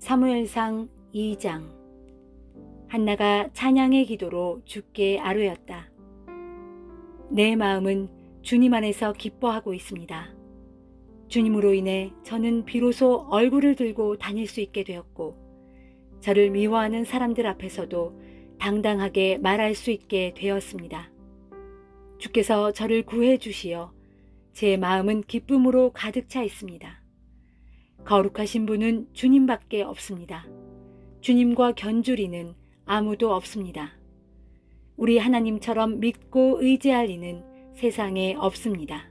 사무엘상 2장. 한나가 찬양의 기도로 주께 아뢰었다. 내 마음은 주님 안에서 기뻐하고 있습니다. 주님으로 인해 저는 비로소 얼굴을 들고 다닐 수 있게 되었고, 저를 미워하는 사람들 앞에서도 당당하게 말할 수 있게 되었습니다. 주께서 저를 구해 주시어 제 마음은 기쁨으로 가득 차 있습니다. 거룩하신 분은 주님밖에 없습니다. 주님과 견주리는 아무도 없습니다. 우리 하나님처럼 믿고 의지할 이는 세상에 없습니다.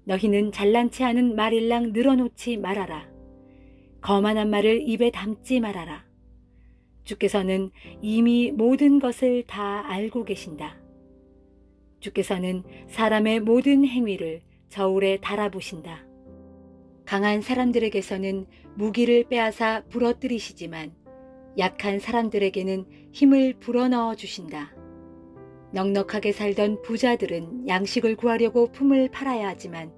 너희는 잘난치 않은 말일랑 늘어놓지 말아라. 거만한 말을 입에 담지 말아라. 주께서는 이미 모든 것을 다 알고 계신다. 주께서는 사람의 모든 행위를 저울에 달아보신다. 강한 사람들에게서는 무기를 빼앗아 부러뜨리시지만 약한 사람들에게는 힘을 불어넣어 주신다. 넉넉하게 살던 부자들은 양식을 구하려고 품을 팔아야 하지만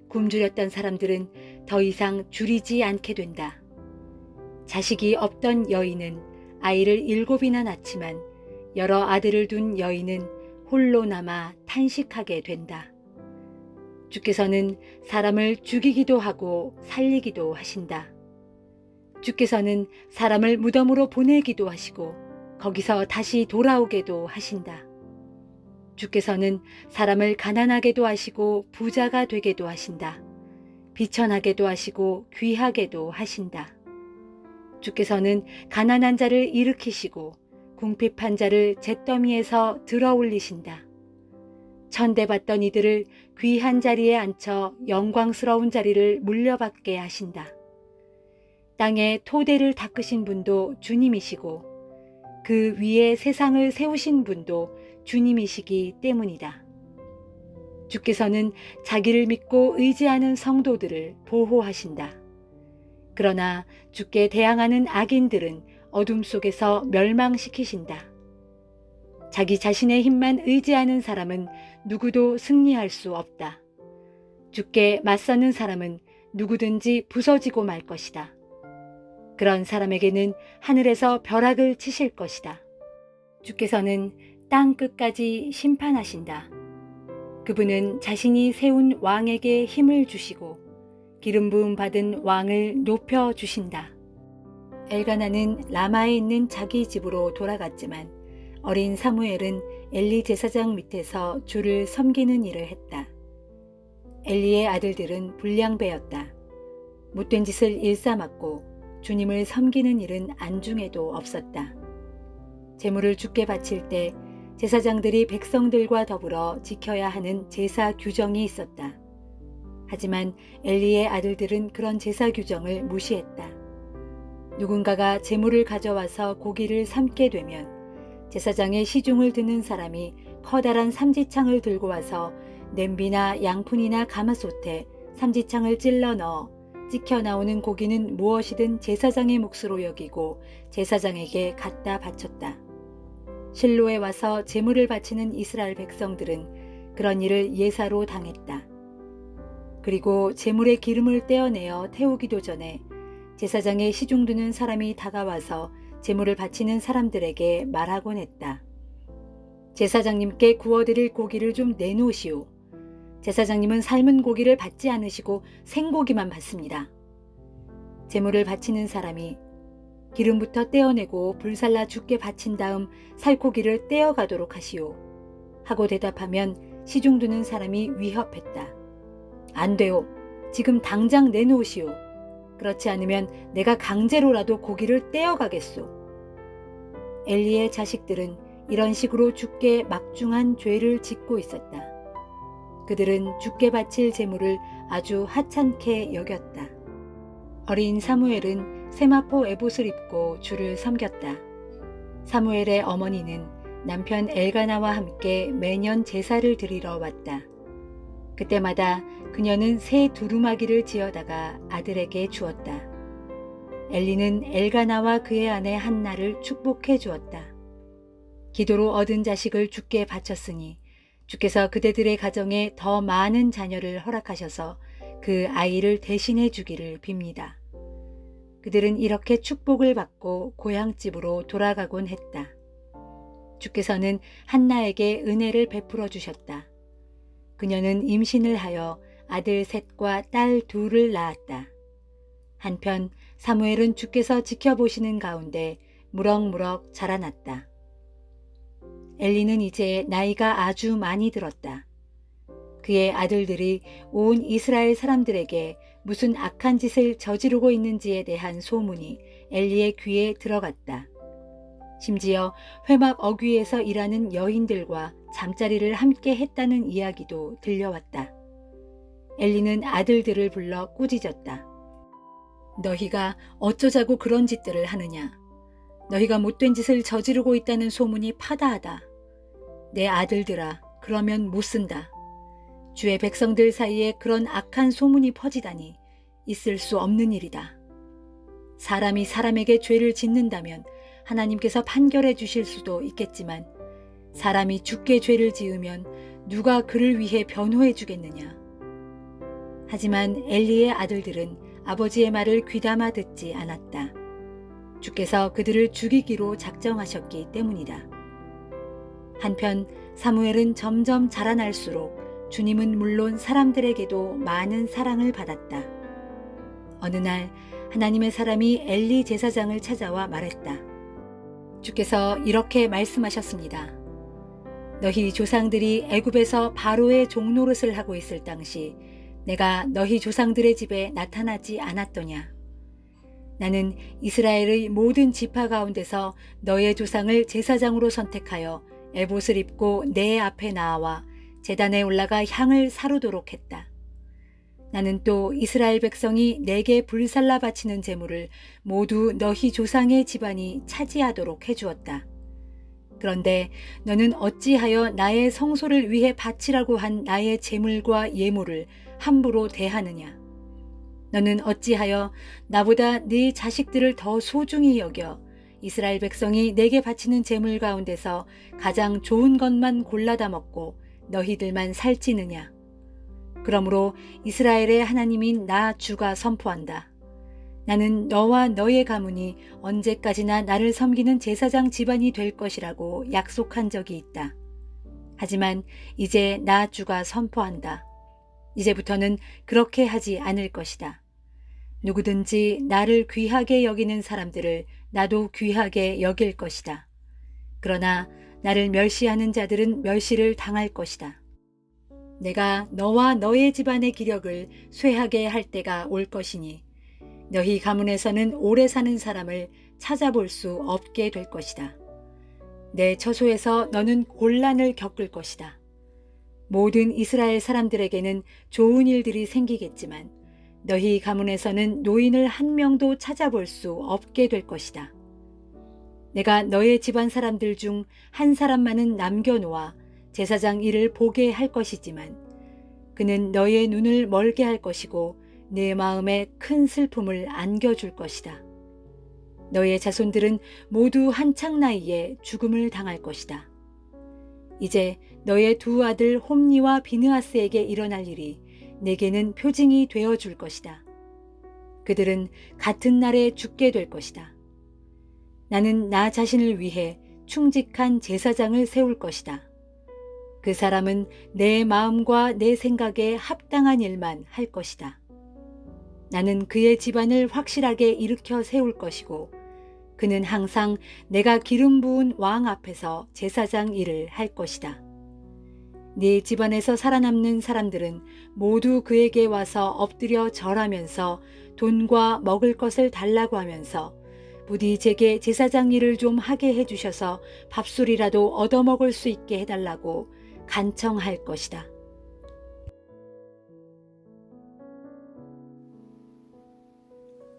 굶주렸던 사람들은 더 이상 줄이지 않게 된다. 자식이 없던 여인은 아이를 7이나 낳지만 여러 아들을 둔 여인은 홀로 남아 탄식하게 된다. 주께서는 사람을 죽이기도 하고 살리기도 하신다. 주께서는 사람을 무덤으로 보내기도 하시고 거기서 다시 돌아오게도 하신다. 주께서는 사람을 가난하게도 하시고 부자가 되게도 하신다. 비천하게도 하시고 귀하게도 하신다. 주께서는 가난한 자를 일으키시고 궁핍한 자를 잿더미에서 들어올리신다. 천대받던 이들을 귀한 자리에 앉혀 영광스러운 자리를 물려받게 하신다. 땅에 토대를 닦으신 분도 주님이시고 그 위에 세상을 세우신 분도 주님이시기 때문이다. 주께서는 자기를 믿고 의지하는 성도들을 보호하신다. 그러나 주께 대항하는 악인들은 어둠 속에서 멸망시키신다. 자기 자신의 힘만 의지하는 사람은 누구도 승리할 수 없다. 주께 맞서는 사람은 누구든지 부서지고 말 것이다. 그런 사람에게는 하늘에서 벼락을 치실 것이다. 주께서는 땅 끝까지 심판하신다. 그분은 자신이 세운 왕에게 힘을 주시고 기름 부음 받은 왕을 높여 주신다. 엘가나는 라마에 있는 자기 집으로 돌아갔지만 어린 사무엘은 엘리 제사장 밑에서 주를 섬기는 일을 했다. 엘리의 아들들은 불량배였다. 못된 짓을 일삼았고 주님을 섬기는 일은 안중에도 없었다. 제물을 주께 바칠 때 제사장들이 백성들과 더불어 지켜야 하는 제사 규정이 있었다. 하지만 엘리의 아들들은 그런 제사 규정을 무시했다. 누군가가 제물을 가져와서 고기를 삶게 되면 제사장의 시중을 드는 사람이 커다란 삼지창을 들고 와서 냄비나 양푼이나 가마솥에 삼지창을 찔러 넣어 찍혀 나오는 고기는 무엇이든 제사장의 몫으로 여기고 제사장에게 갖다 바쳤다. 실로에 와서 제물을 바치는 이스라엘 백성들은 그런 일을 예사로 당했다. 그리고 제물의 기름을 떼어내어 태우기도 전에 제사장의 시중 드는 사람이 다가와서 제물을 바치는 사람들에게 말하곤 했다. 제사장님께 구워드릴 고기를 좀 내놓으시오. 제사장님은 삶은 고기를 받지 않으시고 생고기만 받습니다. 제물을 바치는 사람이 기름부터 떼어내고 불살라 주께 바친 다음 살코기를 떼어가도록 하시오. 하고 대답하면 시중 드는 사람이 위협했다. 안 돼요. 지금 당장 내놓으시오. 그렇지 않으면 내가 강제로라도 고기를 떼어가겠소. 엘리의 자식들은 이런 식으로 주께 막중한 죄를 짓고 있었다. 그들은 주께 바칠 제물을 아주 하찮게 여겼다. 어린 사무엘은 세마포 에봇을 입고 주를 섬겼다. 사무엘의 어머니는 남편 엘가나와 함께 매년 제사를 드리러 왔다. 그때마다 그녀는 새 두루마기를 지어다가 아들에게 주었다. 엘리는 엘가나와 그의 아내 한나를 축복해 주었다. 기도로 얻은 자식을 주께 바쳤으니 주께서 그대들의 가정에 더 많은 자녀를 허락하셔서 그 아이를 대신해 주기를 빕니다. 그들은 이렇게 축복을 받고 고향집으로 돌아가곤 했다. 주께서는 한나에게 은혜를 베풀어 주셨다. 그녀는 임신을 하여 아들 셋과 딸 둘을 낳았다. 한편 사무엘은 주께서 지켜보시는 가운데 무럭무럭 자라났다. 엘리는 이제 나이가 아주 많이 들었다. 그의 아들들이 온 이스라엘 사람들에게 무슨 악한 짓을 저지르고 있는지에 대한 소문이 엘리의 귀에 들어갔다. 심지어 회막 어귀에서 일하는 여인들과 잠자리를 함께 했다는 이야기도 들려왔다. 엘리는 아들들을 불러 꾸짖었다. 너희가 어쩌자고 그런 짓들을 하느냐? 너희가 못된 짓을 저지르고 있다는 소문이 파다하다. 내 아들들아, 그러면 못 쓴다. 주의 백성들 사이에 그런 악한 소문이 퍼지다니 있을 수 없는 일이다. 사람이 사람에게 죄를 짓는다면 하나님께서 판결해 주실 수도 있겠지만 사람이 주께 죄를 지으면 누가 그를 위해 변호해 주겠느냐. 하지만 엘리의 아들들은 아버지의 말을 귀담아 듣지 않았다. 주께서 그들을 죽이기로 작정하셨기 때문이다. 한편 사무엘은 점점 자라날수록 주님은 물론 사람들에게도 많은 사랑을 받았다. 어느 날 하나님의 사람이 엘리 제사장을 찾아와 말했다. 주께서 이렇게 말씀하셨습니다. 너희 조상들이 애굽에서 바로의 종노릇을 하고 있을 당시 내가 너희 조상들의 집에 나타나지 않았더냐. 나는 이스라엘의 모든 지파 가운데서 너의 조상을 제사장으로 선택하여 에봇을 입고 내 앞에 나와 제단에 올라가 향을 사르도록 했다. 나는 또 이스라엘 백성이 내게 불살라 바치는 제물을 모두 너희 조상의 집안이 차지하도록 해주었다. 그런데 너는 어찌하여 나의 성소를 위해 바치라고 한 나의 제물과 예물을 함부로 대하느냐? 너는 어찌하여 나보다 네 자식들을 더 소중히 여겨 이스라엘 백성이 내게 바치는 제물 가운데서 가장 좋은 것만 골라다 먹고 너희들만 살찌느냐? 그러므로 이스라엘의 하나님인 나 주가 선포한다. 나는 너와 너의 가문이 언제까지나 나를 섬기는 제사장 집안이 될 것이라고 약속한 적이 있다. 하지만 이제 나 주가 선포한다. 이제부터는 그렇게 하지 않을 것이다. 누구든지 나를 귀하게 여기는 사람들을 나도 귀하게 여길 것이다. 그러나 나를 멸시하는 자들은 멸시를 당할 것이다. 내가 너와 너의 집안의 기력을 쇠하게 할 때가 올 것이니 너희 가문에서는 오래 사는 사람을 찾아볼 수 없게 될 것이다. 내 처소에서 너는 곤란을 겪을 것이다. 모든 이스라엘 사람들에게는 좋은 일들이 생기겠지만 너희 가문에서는 노인을 한 명도 찾아볼 수 없게 될 것이다. 내가 너의 집안 사람들 중 한 사람만은 남겨놓아 제사장 일을 보게 할 것이지만 그는 너의 눈을 멀게 할 것이고 내 마음에 큰 슬픔을 안겨줄 것이다. 너의 자손들은 모두 한창 나이에 죽음을 당할 것이다. 이제 너의 두 아들 홈니와 비느하스에게 일어날 일이 내게는 표징이 되어줄 것이다. 그들은 같은 날에 죽게 될 것이다. 나는 나 자신을 위해 충직한 제사장을 세울 것이다. 그 사람은 내 마음과 내 생각에 합당한 일만 할 것이다. 나는 그의 집안을 확실하게 일으켜 세울 것이고 그는 항상 내가 기름 부은 왕 앞에서 제사장 일을 할 것이다. 네 집안에서 살아남는 사람들은 모두 그에게 와서 엎드려 절하면서 돈과 먹을 것을 달라고 하면서 부디 제게 제사장 일을 좀 하게 해주셔서 밥술이라도 얻어먹을 수 있게 해달라고 간청할 것이다.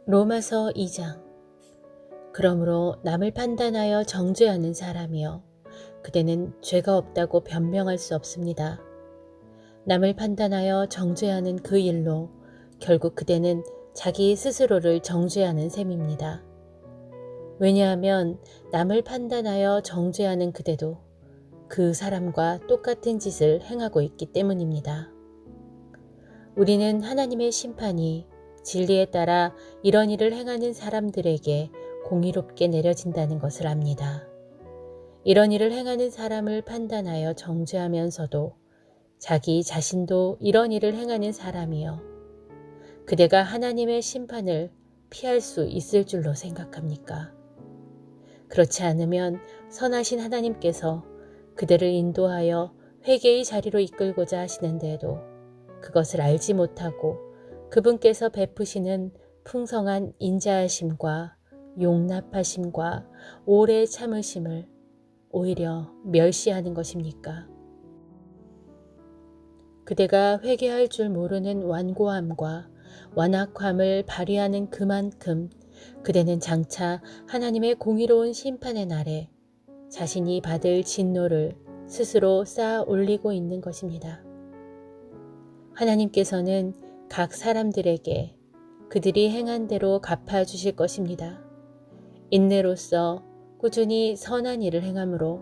로마서 2장. 그러므로 남을 판단하여 정죄하는 사람이여 그대는 죄가 없다고 변명할 수 없습니다. 남을 판단하여 정죄하는 그 일로 결국 그대는 자기 스스로를 정죄하는 셈입니다. 왜냐하면 남을 판단하여 정죄하는 그대도 그 사람과 똑같은 짓을 행하고 있기 때문입니다. 우리는 하나님의 심판이 진리에 따라 이런 일을 행하는 사람들에게 공의롭게 내려진다는 것을 압니다. 이런 일을 행하는 사람을 판단하여 정죄하면서도 자기 자신도 이런 일을 행하는 사람이요. 그대가 하나님의 심판을 피할 수 있을 줄로 생각합니까? 그렇지 않으면 선하신 하나님께서 그대를 인도하여 회개의 자리로 이끌고자 하시는데도 그것을 알지 못하고 그분께서 베푸시는 풍성한 인자하심과 용납하심과 오래 참으심을 오히려 멸시하는 것입니까? 그대가 회개할 줄 모르는 완고함과 완악함을 발휘하는 그만큼 그대는 장차 하나님의 공의로운 심판의 날에 자신이 받을 진노를 스스로 쌓아 올리고 있는 것입니다. 하나님께서는 각 사람들에게 그들이 행한 대로 갚아주실 것입니다. 인내로서 꾸준히 선한 일을 행함으로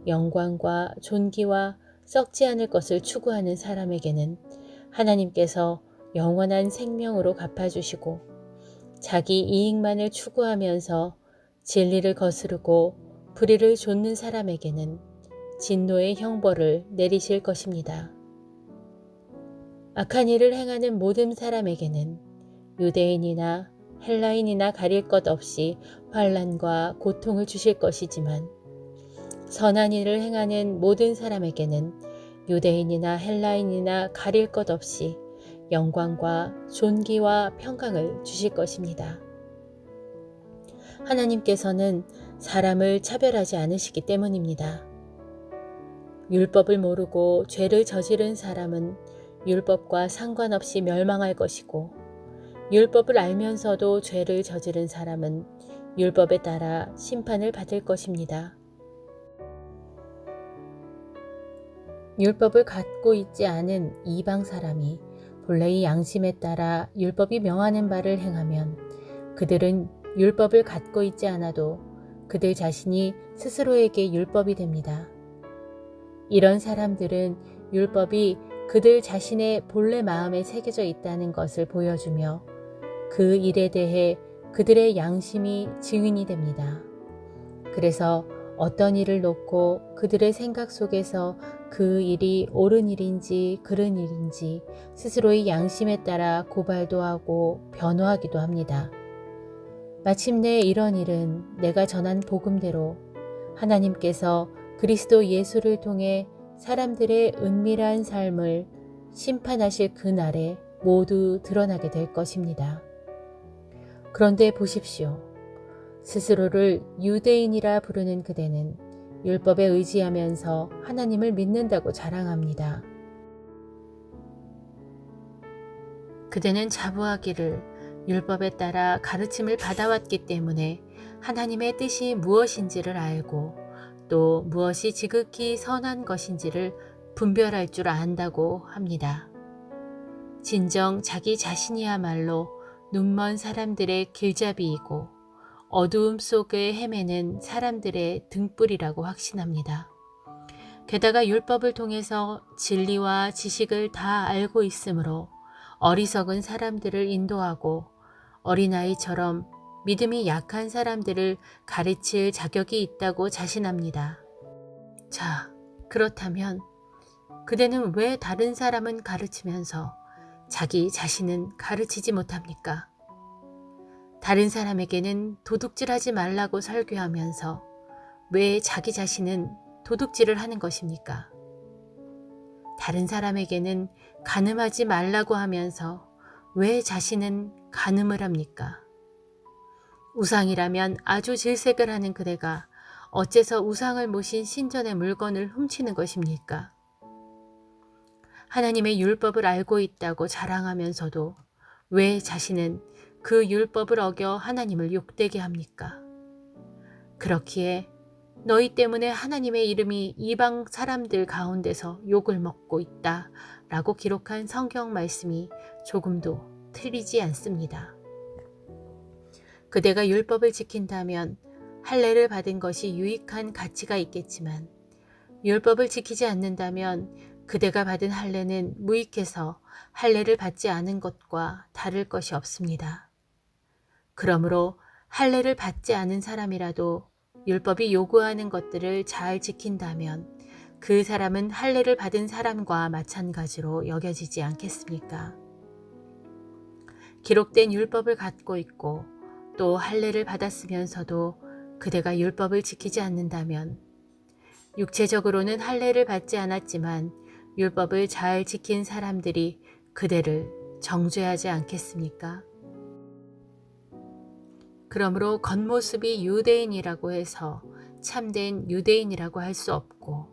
영광과 존귀와 썩지 않을 것을 추구하는 사람에게는 하나님께서 영원한 생명으로 갚아주시고 자기 이익만을 추구하면서 진리를 거스르고 불의를 좇는 사람에게는 진노의 형벌을 내리실 것입니다. 악한 일을 행하는 모든 사람에게는 유대인이나 헬라인이나 가릴 것 없이 환난과 고통을 주실 것이지만 선한 일을 행하는 모든 사람에게는 유대인이나 헬라인이나 가릴 것 없이 영광과 존귀와 평강을 주실 것입니다. 하나님께서는 사람을 차별하지 않으시기 때문입니다. 율법을 모르고 죄를 저지른 사람은 율법과 상관없이 멸망할 것이고 율법을 알면서도 죄를 저지른 사람은 율법에 따라 심판을 받을 것입니다. 율법을 갖고 있지 않은 이방 사람이 본래의 양심에 따라 율법이 명하는 바를 행하면 그들은 율법을 갖고 있지 않아도 그들 자신이 스스로에게 율법이 됩니다. 이런 사람들은 율법이 그들 자신의 본래 마음에 새겨져 있다는 것을 보여주며 그 일에 대해 그들의 양심이 증인이 됩니다. 그래서 어떤 일을 놓고 그들의 생각 속에서 그 일이 옳은 일인지 그른 일인지 스스로의 양심에 따라 고발도 하고 변호하기도 합니다. 마침내 이런 일은 내가 전한 복음대로 하나님께서 그리스도 예수를 통해 사람들의 은밀한 삶을 심판하실 그날에 모두 드러나게 될 것입니다. 그런데 보십시오. 스스로를 유대인이라 부르는 그대는 율법에 의지하면서 하나님을 믿는다고 자랑합니다. 그대는 자부하기를 율법에 따라 가르침을 받아왔기 때문에 하나님의 뜻이 무엇인지를 알고 또 무엇이 지극히 선한 것인지를 분별할 줄 안다고 합니다. 진정 자기 자신이야말로 눈먼 사람들의 길잡이이고 어두움 속에 헤매는 사람들의 등불이라고 확신합니다. 게다가 율법을 통해서 진리와 지식을 다 알고 있으므로 어리석은 사람들을 인도하고 어린아이처럼 믿음이 약한 사람들을 가르칠 자격이 있다고 자신합니다. 자, 그렇다면 그대는 왜 다른 사람은 가르치면서 자기 자신은 가르치지 못합니까? 다른 사람에게는 도둑질하지 말라고 설교하면서 왜 자기 자신은 도둑질을 하는 것입니까? 다른 사람에게는 간음하지 말라고 하면서 왜 자신은 간음을 합니까? 우상이라면 아주 질색을 하는 그대가 어째서 우상을 모신 신전의 물건을 훔치는 것입니까? 하나님의 율법을 알고 있다고 자랑하면서도 왜 자신은 그 율법을 어겨 하나님을 욕되게 합니까? 그렇기에 너희 때문에 하나님의 이름이 이방 사람들 가운데서 욕을 먹고 있다 라고 기록한 성경 말씀이 조금도 틀리지 않습니다. 그대가 율법을 지킨다면 할례를 받은 것이 유익한 가치가 있겠지만 율법을 지키지 않는다면 그대가 받은 할례는 무익해서 할례를 받지 않은 것과 다를 것이 없습니다. 그러므로 할례를 받지 않은 사람이라도 율법이 요구하는 것들을 잘 지킨다면 그 사람은 할례를 받은 사람과 마찬가지로 여겨지지 않겠습니까? 기록된 율법을 갖고 있고 또 할례를 받았으면서도 그대가 율법을 지키지 않는다면 육체적으로는 할례를 받지 않았지만 율법을 잘 지킨 사람들이 그대를 정죄하지 않겠습니까? 그러므로 겉모습이 유대인이라고 해서 참된 유대인이라고 할 수 없고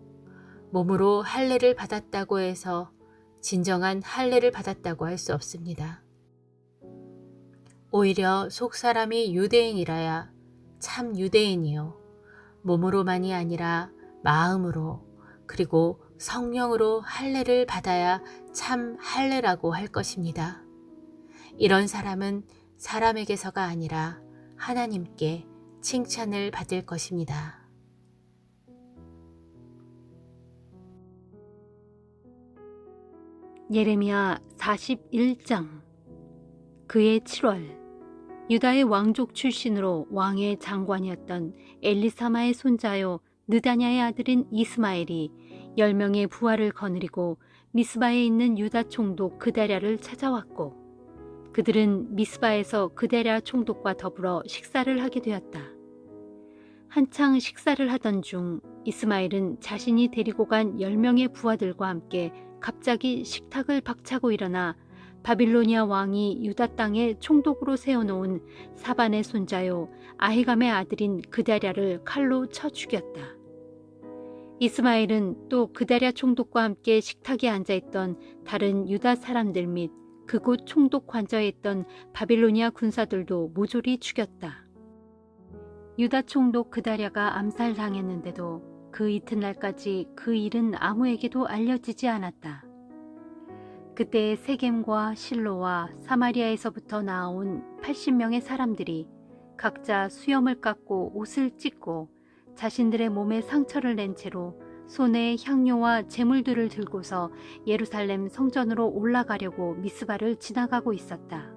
몸으로 할례를 받았다고 해서 진정한 할례를 받았다고 할 수 없습니다. 오히려 속사람이 유대인이라야 참 유대인이요 몸으로만이 아니라 마음으로 그리고 성령으로 할례를 받아야 참 할례라고 할 것입니다. 이런 사람은 사람에게서가 아니라 하나님께 칭찬을 받을 것입니다. 예레미야 41장. 그해 7월 유다의 왕족 출신으로 왕의 장관이었던 엘리사마의 손자요 느다냐의 아들인 이스마엘이 10명의 부하를 거느리고 미스바에 있는 유다 총독 그다랴를 찾아왔고 그들은 미스바에서 그다랴 총독과 더불어 식사를 하게 되었다. 한창 식사를 하던 중 이스마엘은 자신이 데리고 간 10명의 부하들과 함께 갑자기 식탁을 박차고 일어나 바빌로니아 왕이 유다 땅에 총독으로 세워놓은 사반의 손자요 아히감의 아들인 그다랴를 칼로 쳐 죽였다. 이스마엘은 또 그다랴 총독과 함께 식탁에 앉아있던 다른 유다 사람들 및 그곳 총독 관저에 있던 바빌로니아 군사들도 모조리 죽였다. 유다 총독 그다랴가 암살당했는데도 그 이튿날까지 그 일은 아무에게도 알려지지 않았다. 그때 세겜과 실로와 사마리아에서부터 나온 80명의 사람들이 각자 수염을 깎고 옷을 찢고 자신들의 몸에 상처를 낸 채로 손에 향료와 제물들을 들고서 예루살렘 성전으로 올라가려고 미스바를 지나가고 있었다.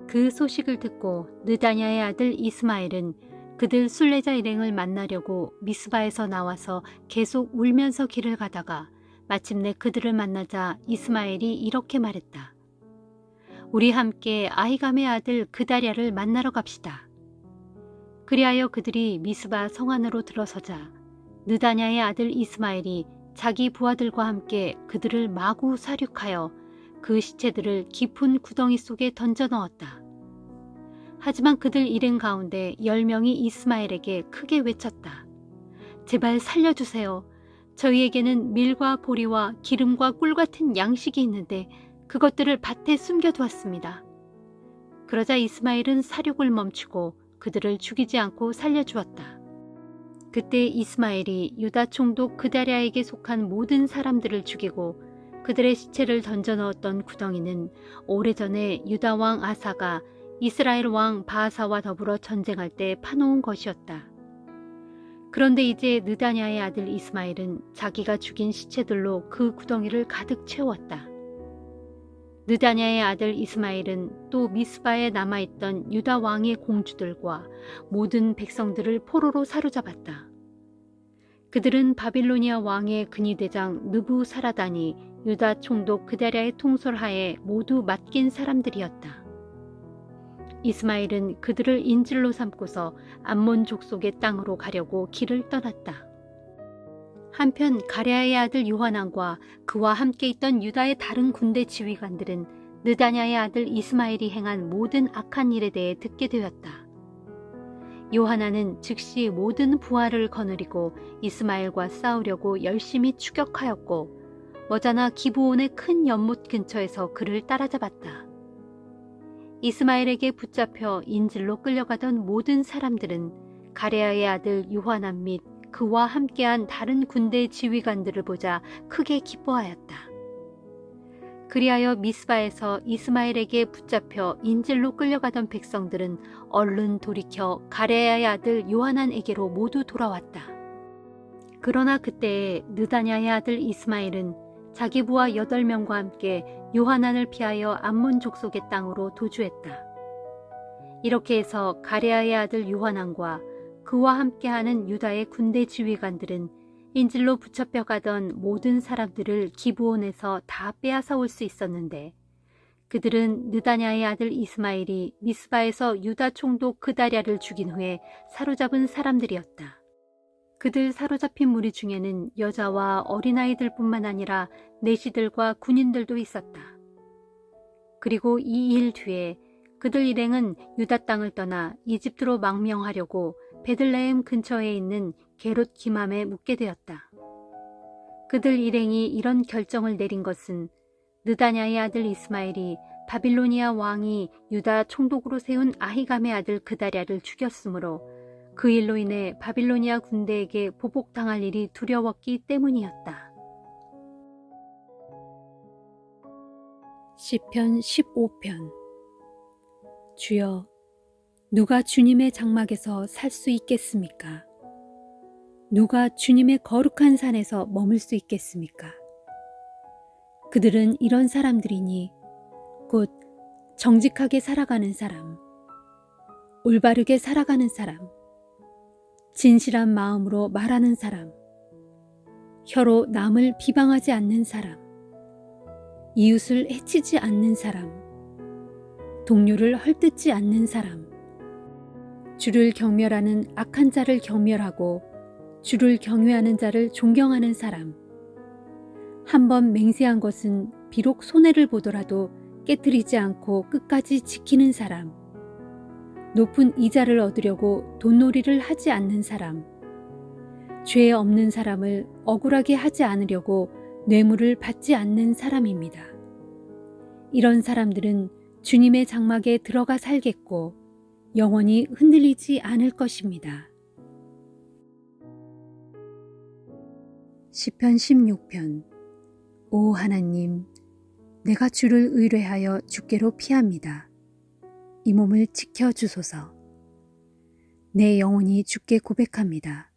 그 소식을 듣고 느다냐의 아들 이스마엘은 그들 순례자 일행을 만나려고 미스바에서 나와서 계속 울면서 길을 가다가 마침내 그들을 만나자 이스마엘이 이렇게 말했다. 우리 함께 아히감의 아들 그다랴를 만나러 갑시다. 그리하여 그들이 미스바 성 안으로 들어서자 느다냐의 아들 이스마엘이 자기 부하들과 함께 그들을 마구 사륙하여 그 시체들을 깊은 구덩이 속에 던져 넣었다. 하지만 그들 일행 가운데 10명이 이스마엘에게 크게 외쳤다. 제발 살려주세요. 저희에게는 밀과 보리와 기름과 꿀 같은 양식이 있는데 그것들을 밭에 숨겨두었습니다. 그러자 이스마엘은 사륙을 멈추고 그들을 죽이지 않고 살려주었다. 그때 이스마엘이 유다 총독 그다랴에게 속한 모든 사람들을 죽이고 그들의 시체를 던져 넣었던 구덩이는 오래전에 유다 왕 아사가 이스라엘 왕 바아사와 더불어 전쟁할 때 파놓은 것이었다. 그런데 이제 느다냐의 아들 이스마엘은 자기가 죽인 시체들로 그 구덩이를 가득 채웠다. 느다냐의 아들 이스마엘은 또 미스바에 남아있던 유다 왕의 공주들과 모든 백성들을 포로로 사로잡았다. 그들은 바빌로니아 왕의 근위대장 느부사라단이 유다 총독 그다랴의 통솔하에 모두 맡긴 사람들이었다. 이스마엘은 그들을 인질로 삼고서 암몬 족속의 땅으로 가려고 길을 떠났다. 한편 가랴의 아들 요하난과 그와 함께 있던 유다의 다른 군대 지휘관들은 느다냐의 아들 이스마엘이 행한 모든 악한 일에 대해 듣게 되었다. 요하난은 즉시 모든 부하를 거느리고 이스마엘과 싸우려고 열심히 추격하였고 머자나 기브온의 큰 연못 근처에서 그를 따라잡았다. 이스마엘에게 붙잡혀 인질로 끌려가던 모든 사람들은 가랴의 아들 요하난 및 그와 함께한 다른 군대 지휘관들을 보자 크게 기뻐하였다. 그리하여 미스바에서 이스마엘에게 붙잡혀 인질로 끌려가던 백성들은 얼른 돌이켜 가랴의 아들 요하난에게로 모두 돌아왔다. 그러나 그때에 느다냐의 아들 이스마엘은 자기 부하 8명과 함께 요하난을 피하여 암몬 족속의 땅으로 도주했다. 이렇게 해서 가레아의 아들 요하난과 그와 함께하는 유다의 군대 지휘관들은 인질로 붙잡혀 가던 모든 사람들을 기브온에서 다 빼앗아 올 수 있었는데, 그들은 느다냐의 아들 이스마엘이 미스바에서 유다 총독 그다랴를 죽인 후에 사로잡은 사람들이었다. 그들 사로잡힌 무리 중에는 여자와 어린아이들뿐만 아니라 내시들과 군인들도 있었다. 그리고 이 일 뒤에 그들 일행은 유다 땅을 떠나 이집트로 망명하려고 베들레헴 근처에 있는 게롯 기맘에 묵게 되었다. 그들 일행이 이런 결정을 내린 것은 느다냐의 아들 이스마엘이 바빌로니아 왕이 유다 총독으로 세운 아히감의 아들 그다랴를 죽였으므로 그 일로 인해 바빌로니아 군대에게 보복당할 일이 두려웠기 때문이었다. 시편 15편. 주여, 누가 주님의 장막에서 살 수 있겠습니까? 누가 주님의 거룩한 산에서 머물 수 있겠습니까? 그들은 이런 사람들이니 곧 정직하게 살아가는 사람, 올바르게 살아가는 사람, 진실한 마음으로 말하는 사람, 혀로 남을 비방하지 않는 사람, 이웃을 해치지 않는 사람, 동료를 헐뜯지 않는 사람, 주를 경멸하는 악한 자를 경멸하고 주를 경외하는 자를 존경하는 사람, 한번 맹세한 것은 비록 손해를 보더라도 깨뜨리지 않고 끝까지 지키는 사람, 높은 이자를 얻으려고 돈놀이를 하지 않는 사람, 죄 없는 사람을 억울하게 하지 않으려고 뇌물을 받지 않는 사람입니다. 이런 사람들은 주님의 장막에 들어가 살겠고 영원히 흔들리지 않을 것입니다. 시편 16편. 오 하나님, 내가 주를 의뢰하여 주께로 피합니다. 이 몸을 지켜주소서. 내 영혼이 주께 고백합니다.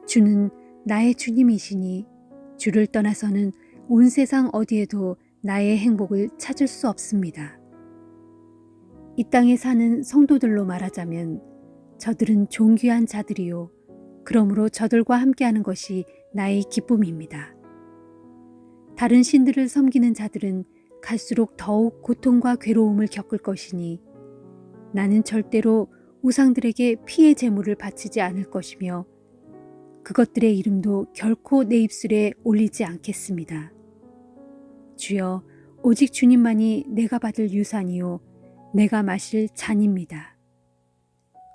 주는 나의 주님이시니 주를 떠나서는 온 세상 어디에도 나의 행복을 찾을 수 없습니다. 이 땅에 사는 성도들로 말하자면 저들은 존귀한 자들이요, 그러므로 저들과 함께하는 것이 나의 기쁨입니다. 다른 신들을 섬기는 자들은 갈수록 더욱 고통과 괴로움을 겪을 것이니 나는 절대로 우상들에게 피의 제물을 바치지 않을 것이며 그것들의 이름도 결코 내 입술에 올리지 않겠습니다. 주여, 오직 주님만이 내가 받을 유산이요 내가 마실 잔입니다.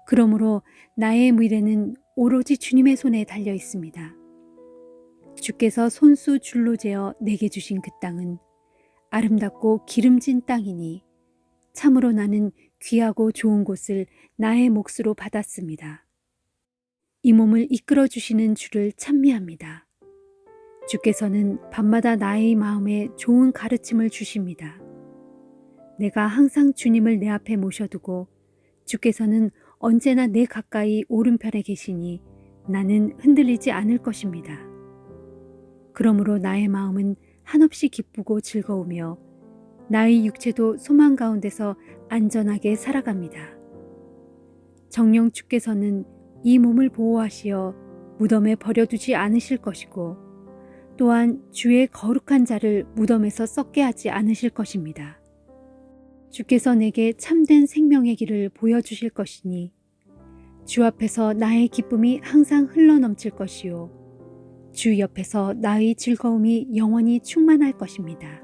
그러므로 나의 미래는 오로지 주님의 손에 달려 있습니다. 주께서 손수 줄로 재어 내게 주신 그 땅은 아름답고 기름진 땅이니 참으로 나는 귀하고 좋은 곳을 나의 몫으로 받았습니다. 이 몸을 이끌어 주시는 주를 찬미합니다. 주께서는 밤마다 나의 마음에 좋은 가르침을 주십니다. 내가 항상 주님을 내 앞에 모셔두고 주께서는 언제나 내 가까이 오른편에 계시니 나는 흔들리지 않을 것입니다. 그러므로 나의 마음은 한없이 기쁘고 즐거우며 나의 육체도 소망 가운데서 안전하게 살아갑니다. 정녕 주께서는 이 몸을 보호하시어 무덤에 버려두지 않으실 것이고 또한 주의 거룩한 자를 무덤에서 썩게 하지 않으실 것입니다. 주께서 내게 참된 생명의 길을 보여주실 것이니 주 앞에서 나의 기쁨이 항상 흘러넘칠 것이요 주 옆에서 나의 즐거움이 영원히 충만할 것입니다.